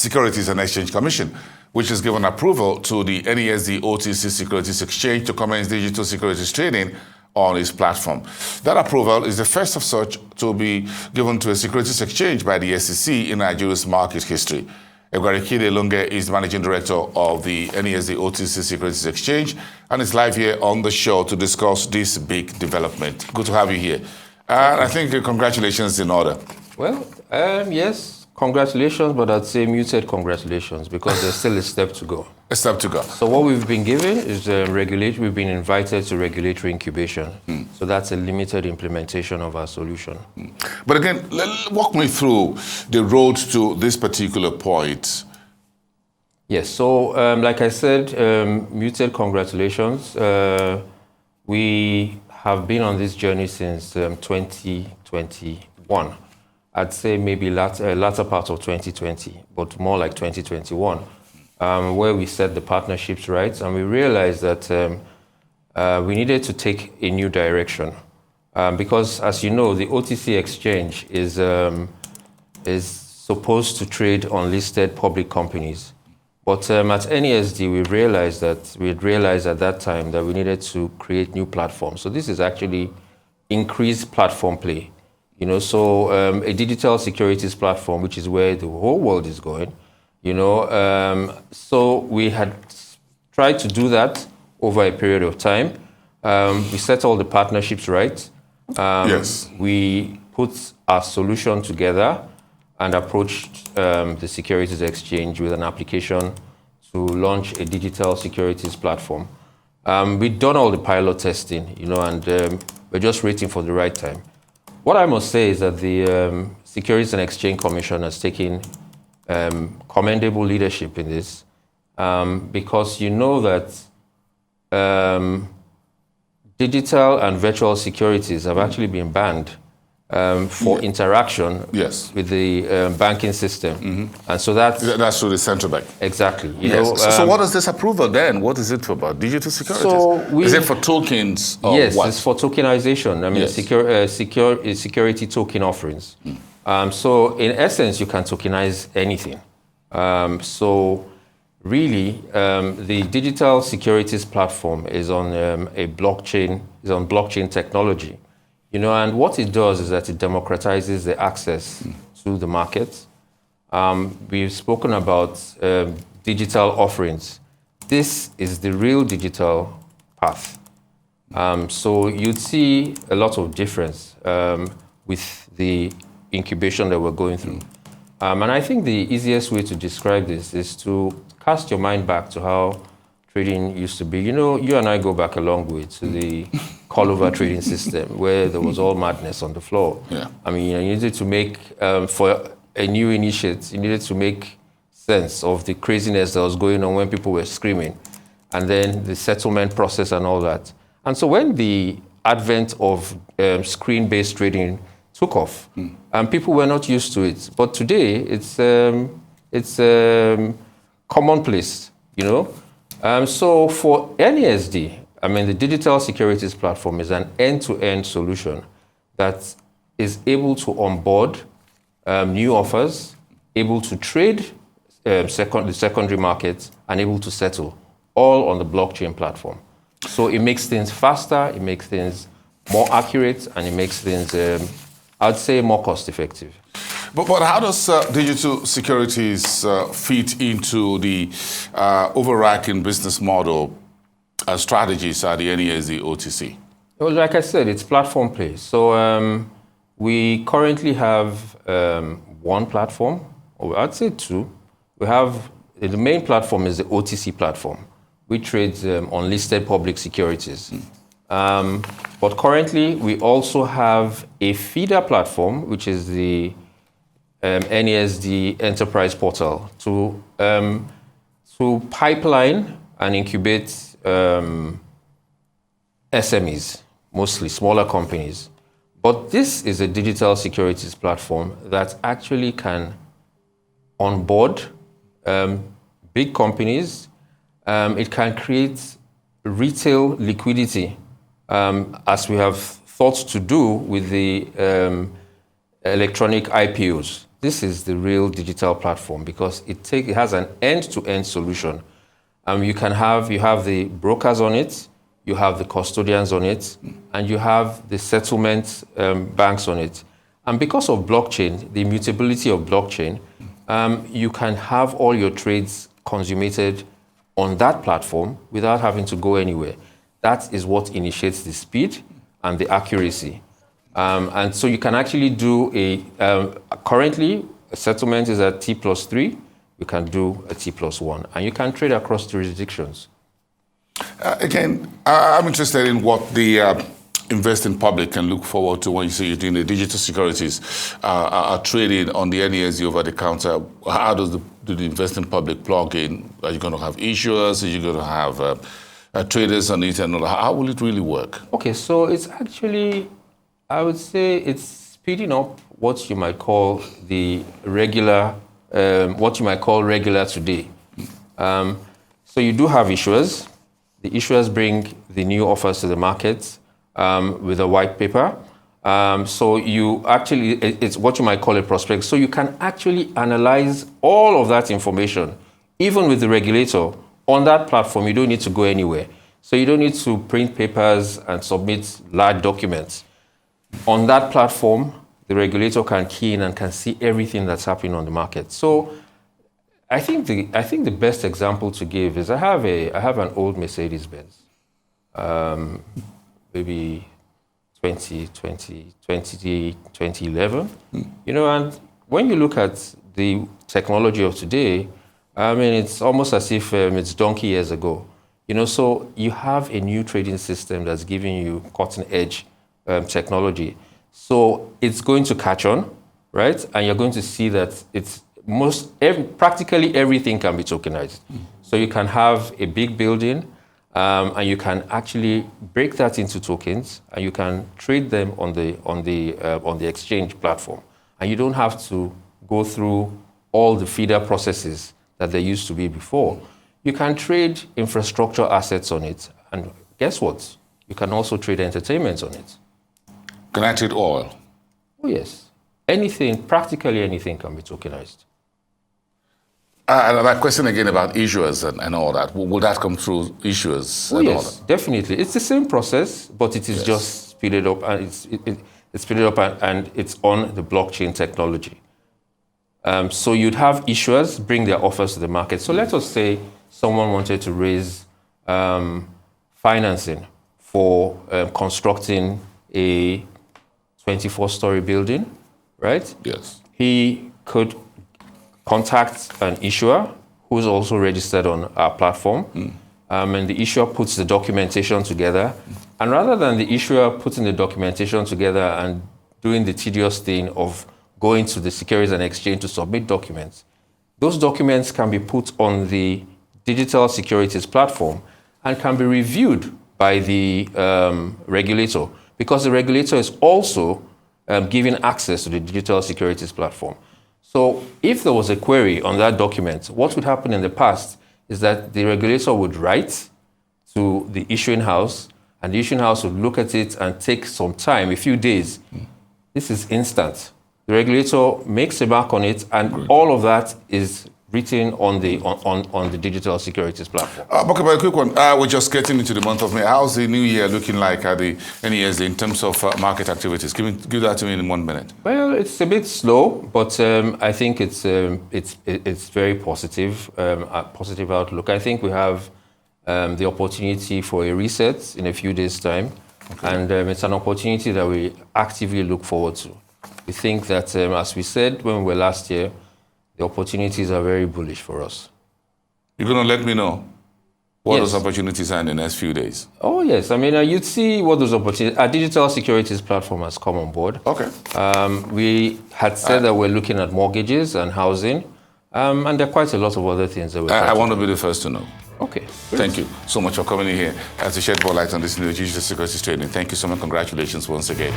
Securities and Exchange Commission, which has given approval to the NASD OTC Securities Exchange to commence digital securities trading on its platform. That approval is the first of such to be given to a securities exchange by the SEC in Nigeria's market history. Eguarekhide Longe is the managing director of the NASD OTC Securities Exchange and is live here on the show to discuss this big development. Good to have you here. I think congratulations in order. Well, yes, congratulations, but I'd say muted congratulations because there's still a step to go. A step to go. So what we've been given is we've been invited to regulatory incubation. So that's a limited implementation of our solution. But again, walk me through the road to this particular point. Yes, so like I said, muted congratulations. We have been on this journey since 2021. I'd say maybe latter part of 2020, but more like 2021, where we set the partnerships right, and we realized that we needed to take a new direction. Because, as you know, the OTC exchange is supposed to trade on listed public companies. But at NASD, we had realized at that time that we needed to create new platforms. So this is actually increased platform play. You know, so a digital securities platform, which is where the whole world is going, you know. So we had tried to do that over a period of time. We set all the partnerships right. Yes. We put our solution together and approached the Securities Exchange with an application to launch a digital securities platform. We'd done all the pilot testing, you know, and we're just waiting for the right time. What I must say is that the Securities and Exchange Commission has taken commendable leadership in this because you know that digital and virtual securities have actually been banned for interaction with the banking system. And so that's through the central bank. Exactly. You yes. know, so what is this approval then? What is it about? Digital securities? So is it for tokens or yes, what? It's for tokenization. I mean, security token offerings. So in essence, you can tokenize anything. So really, the digital securities platform is on blockchain technology. You know, and what it does is that it democratizes the access to the market. We've spoken about digital offerings. This is the real digital path. So you'd see a lot of difference with the incubation that we're going through. And I think the easiest way to describe this is to cast your mind back to how trading used to be. You know, you and I go back a long way to the call-over trading system where there was all madness on the floor. Yeah. I mean, you needed to make, for a new initiate, you needed to make sense of the craziness that was going on when people were screaming, and then the settlement process and all that. And so when the advent of screen-based trading took off, and people were not used to it, but today it's commonplace, you know. So for NASD, I mean, the digital securities platform is an end-to-end solution that is able to onboard new offers, able to trade the secondary markets, and able to settle, all on the blockchain platform. So it makes things faster, it makes things more accurate, and it makes things, I'd say, more cost-effective. But how does digital securities fit into the overarching business model and strategies at the NASD OTC? Well, like I said, it's platform play. So we currently have one platform, or I'd say two. We have, the main platform is the OTC platform, which trades on listed public securities. But currently, we also have a feeder platform, which is the NASD Enterprise Portal, to pipeline and incubate SMEs, mostly smaller companies. But this is a digital securities platform that actually can onboard big companies. It can create retail liquidity, as we have thought to do with the electronic IPOs. this is the real digital platform because it has an end-to-end solution. You have the brokers on it, you have the custodians on it, and you have the settlement banks on it. And because of blockchain, the immutability of blockchain, you can have all your trades consummated on that platform without having to go anywhere. That is what initiates the speed and the accuracy. And so you can actually do currently, a settlement is at T+3. You can do a T+1. And you can trade across jurisdictions. Again, I'm interested in what the investing public can look forward to when you say you're doing the digital securities are trading on the NASD over the counter. How do the investing public plug in? Are you going to have issuers? Are you going to have traders on it? And how will it really work? Okay, so it's actually, I would say it's speeding up what you might call the regular, what you might call regular today. So you do have issuers. The issuers bring the new offers to the market with a white paper. So you actually, it's what you might call a prospect. So you can actually analyze all of that information, even with the regulator. On that platform, you don't need to go anywhere. So you don't need to print papers and submit large documents. On that platform, the regulator can key in and can see everything that's happening on the market. So I think the best example to give is I have an old Mercedes-Benz, maybe 2011. And when you look at the technology of today, I mean, it's almost as if it's donkey years ago. So you have a new trading system that's giving you cutting-edge technology. So it's going to catch on, right? And you're going to see that practically everything can be tokenized. So you can have a big building, and you can actually break that into tokens, and you can trade them on the exchange platform. And you don't have to go through all the feeder processes that there used to be before. You can trade infrastructure assets on it, and guess what? You can also trade entertainment on it. Can I trade oil? Oh yes, anything, practically anything can be tokenized. And that question again about issuers and all that, will that come through issuers? Oh, yes, definitely. It's the same process, but it is just speeded up, and it's speeded up, and it's on the blockchain technology. So you'd have issuers bring their offers to the market. So let us say someone wanted to raise financing for constructing a 24-story building, right? Yes. He could contact an issuer who's also registered on our platform, and the issuer puts the documentation together. And rather than the issuer putting the documentation together and doing the tedious thing of going to the Securities and Exchange to submit documents, those documents can be put on the digital securities platform and can be reviewed by the regulator, because the regulator is also giving access to the digital securities platform. So if there was a query on that document, what would happen in the past is that the regulator would write to the issuing house, and the issuing house would look at it and take some time, a few days. This is instant. The regulator makes a mark on it, and all of that is written on the digital securities platform. Okay, but a quick one. We're just getting into the month of May. How's the new year looking like at the NASD in terms of market activities? Give that to me in 1 minute. Well, it's a bit slow, but I think it's very positive, a positive outlook. I think we have the opportunity for a reset in a few days' time, and it's an opportunity that we actively look forward to. We think that, as we said when we were last year, the opportunities are very bullish for us. You're going to let me know what those opportunities are in the next few days? Oh, yes. I mean, you'd see what those opportunities... Our digital securities platform has come on board. Okay. We had said that we're looking at mortgages and housing, and there are quite a lot of other things that we're I want to be the first to know. Okay. Thank you so much for coming in here to shed more light on this new digital securities trading. Thank you so much. Congratulations once again.